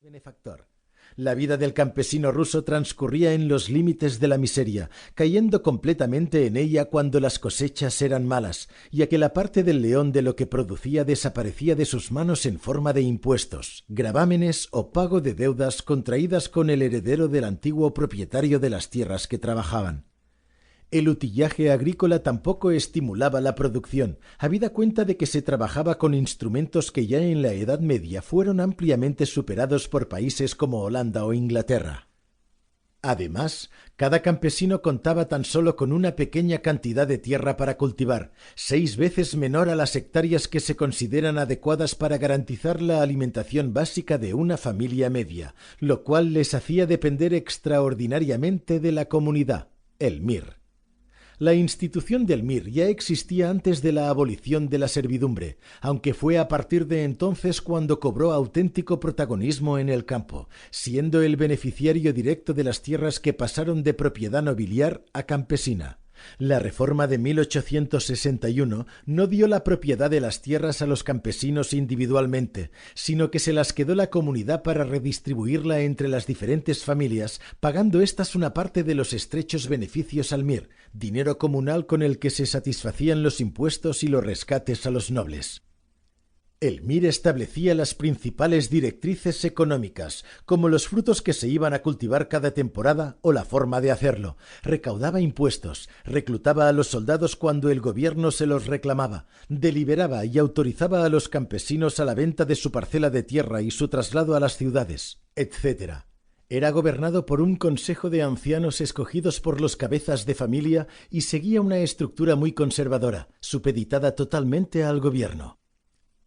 benefactor. La vida del campesino ruso transcurría en los límites de la miseria, cayendo completamente en ella cuando las cosechas eran malas, ya que la parte del león de lo que producía desaparecía de sus manos en forma de impuestos, gravámenes o pago de deudas contraídas con el heredero del antiguo propietario de las tierras que trabajaban. El utillaje agrícola tampoco estimulaba la producción, habida cuenta de que se trabajaba con instrumentos que ya en la Edad Media fueron ampliamente superados por países como Holanda o Inglaterra. Además, cada campesino contaba tan solo con una pequeña cantidad de tierra para cultivar, 6 veces menor a las hectáreas que se consideran adecuadas para garantizar la alimentación básica de una familia media, lo cual les hacía depender extraordinariamente de la comunidad, el MIR. La institución del MIR ya existía antes de la abolición de la servidumbre, aunque fue a partir de entonces cuando cobró auténtico protagonismo en el campo, siendo el beneficiario directo de las tierras que pasaron de propiedad nobiliar a campesina. La reforma de 1861 no dio la propiedad de las tierras a los campesinos individualmente, sino que se las quedó la comunidad para redistribuirla entre las diferentes familias, pagando éstas una parte de los estrechos beneficios al MIR, dinero comunal con el que se satisfacían los impuestos y los rescates a los nobles. El MIR establecía las principales directrices económicas, como los frutos que se iban a cultivar cada temporada o la forma de hacerlo. Recaudaba impuestos, reclutaba a los soldados cuando el gobierno se los reclamaba, deliberaba y autorizaba a los campesinos a la venta de su parcela de tierra y su traslado a las ciudades, etc. Era gobernado por un consejo de ancianos escogidos por los cabezas de familia y seguía una estructura muy conservadora, supeditada totalmente al gobierno.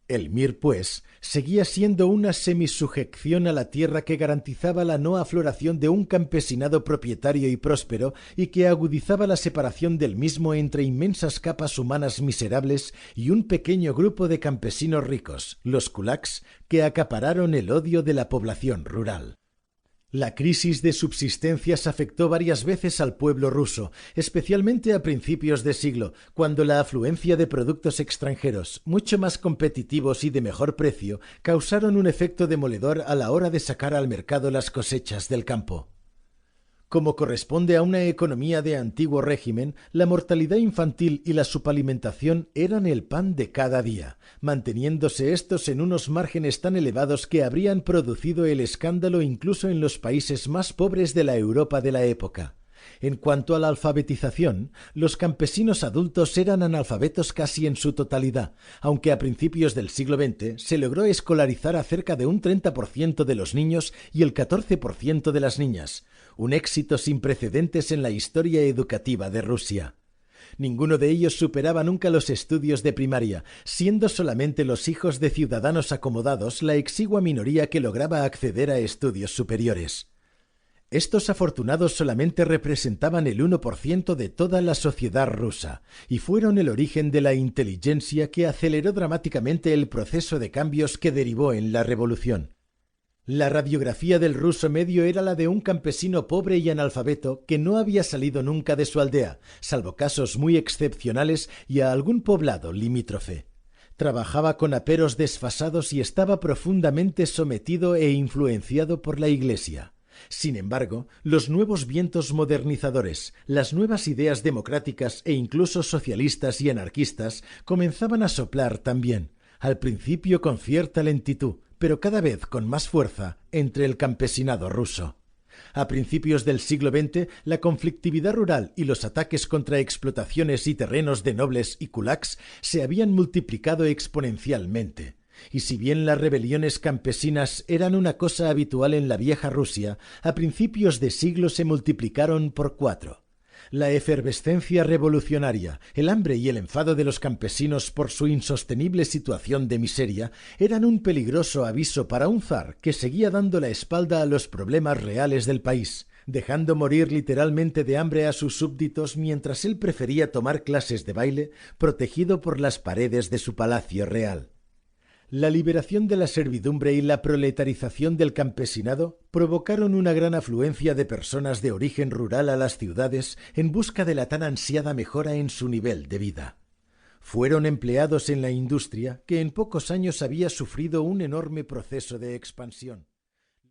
El MIR, pues, seguía siendo una semisujeción a la tierra que garantizaba la no afloración de un campesinado propietario y próspero y que agudizaba la separación del mismo entre inmensas capas humanas miserables y un pequeño grupo de campesinos ricos, los kulaks, que acapararon el odio de la población rural. La crisis de subsistencias afectó varias veces al pueblo ruso, especialmente a principios de siglo, cuando la afluencia de productos extranjeros, mucho más competitivos y de mejor precio, causaron un efecto demoledor a la hora de sacar al mercado las cosechas del campo. Como corresponde a una economía de antiguo régimen, la mortalidad infantil y la subalimentación eran el pan de cada día, manteniéndose estos en unos márgenes tan elevados que habrían producido el escándalo incluso en los países más pobres de la Europa de la época. En cuanto a la alfabetización, los campesinos adultos eran analfabetos casi en su totalidad, aunque a principios del siglo XX se logró escolarizar a cerca de un 30% de los niños y el 14% de las niñas, un éxito sin precedentes en la historia educativa de Rusia. Ninguno de ellos superaba nunca los estudios de primaria, siendo solamente los hijos de ciudadanos acomodados la exigua minoría que lograba acceder a estudios superiores. Estos afortunados solamente representaban el 1% de toda la sociedad rusa y fueron el origen de la inteligencia que aceleró dramáticamente el proceso de cambios que derivó en la revolución. La radiografía del ruso medio era la de un campesino pobre y analfabeto que no había salido nunca de su aldea, salvo casos muy excepcionales y a algún poblado limítrofe. Trabajaba con aperos desfasados y estaba profundamente sometido e influenciado por la Iglesia. Sin embargo, los nuevos vientos modernizadores, las nuevas ideas democráticas e incluso socialistas y anarquistas comenzaban a soplar también, al principio con cierta lentitud, pero cada vez con más fuerza entre el campesinado ruso. A principios del siglo XX, la conflictividad rural y los ataques contra explotaciones y terrenos de nobles y kulaks se habían multiplicado exponencialmente. Y si bien las rebeliones campesinas eran una cosa habitual en la vieja Rusia, a principios de siglo se multiplicaron por 4. La efervescencia revolucionaria, el hambre y el enfado de los campesinos por su insostenible situación de miseria eran un peligroso aviso para un zar que seguía dando la espalda a los problemas reales del país, dejando morir literalmente de hambre a sus súbditos mientras él prefería tomar clases de baile protegido por las paredes de su palacio real. La liberación de la servidumbre y la proletarización del campesinado provocaron una gran afluencia de personas de origen rural a las ciudades en busca de la tan ansiada mejora en su nivel de vida. Fueron empleados en la industria que en pocos años había sufrido un enorme proceso de expansión.